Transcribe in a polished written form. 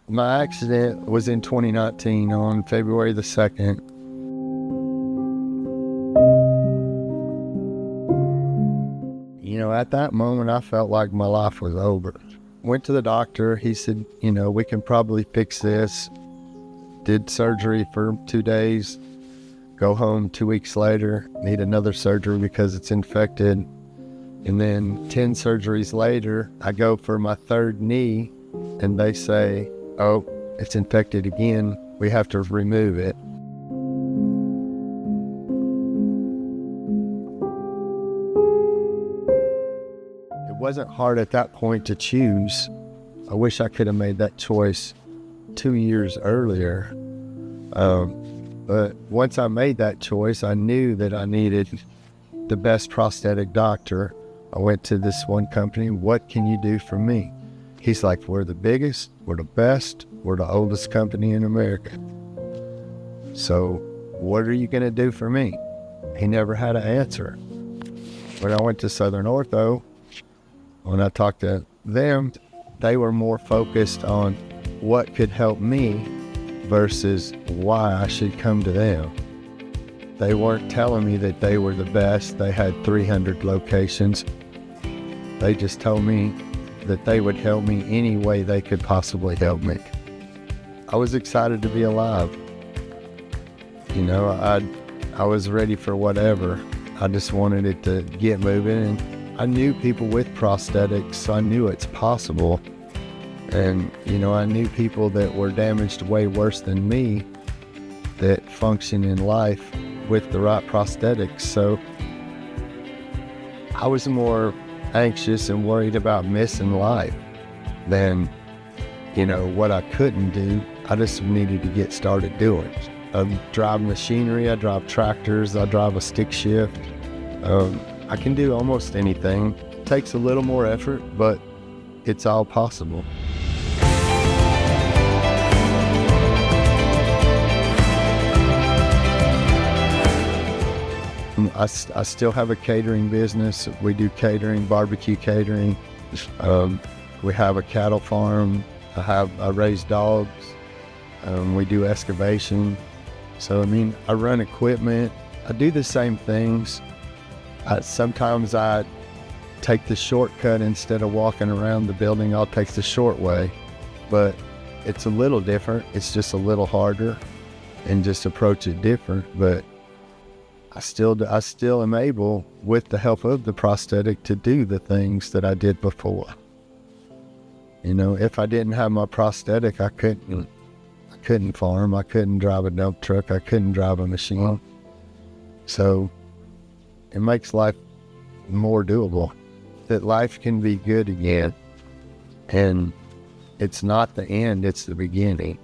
My accident was in 2019 on February the 2nd. At that moment, I felt like my life was over. Went to the doctor. He said, we can probably fix this. Did surgery for 2 days. Go home 2 weeks later, need another surgery because it's infected. And then 10 surgeries later, I go for my third knee and they say, oh, it's infected again. We have to remove it. It wasn't hard at that point to choose. I wish I could have made that choice 2 years earlier. But once I made that choice, I knew that I needed the best prosthetic doctor. I went to this one company. What can you do for me? He's like, we're the biggest, we're the best, we're the oldest company in America. So what are you going to do for me? He never had an answer. When I went to Southern Ortho, when I talked to them, they were more focused on what could help me versus why I should come to them. They weren't telling me that they were the best. They had 300 locations. They just told me that they would help me any way they could possibly help me. I was excited to be alive. I was ready for whatever. I just wanted it to get moving, and I knew people with prosthetics, so I knew it's possible. And, I knew people that were damaged way worse than me that function in life with the right prosthetics. So I was more anxious and worried about missing life than, what I couldn't do. I just needed to get started doing. I drive machinery, I drive tractors, I drive a stick shift. I can do almost anything. It takes a little more effort, but it's all possible. I still have a catering business. We do catering, barbecue catering. We have a cattle farm. I raise dogs. We do excavation. So, I run equipment. I do the same things. Sometimes I take the shortcut instead of walking around the building. I'll take the short way, but it's a little different. It's just a little harder and just approach it different. But I still am able, with the help of the prosthetic, to do the things that I did before. If I didn't have my prosthetic, I couldn't farm, I couldn't drive a dump truck, I couldn't drive a machine. So it makes life more doable, that life can be good again. And it's not the end, it's the beginning.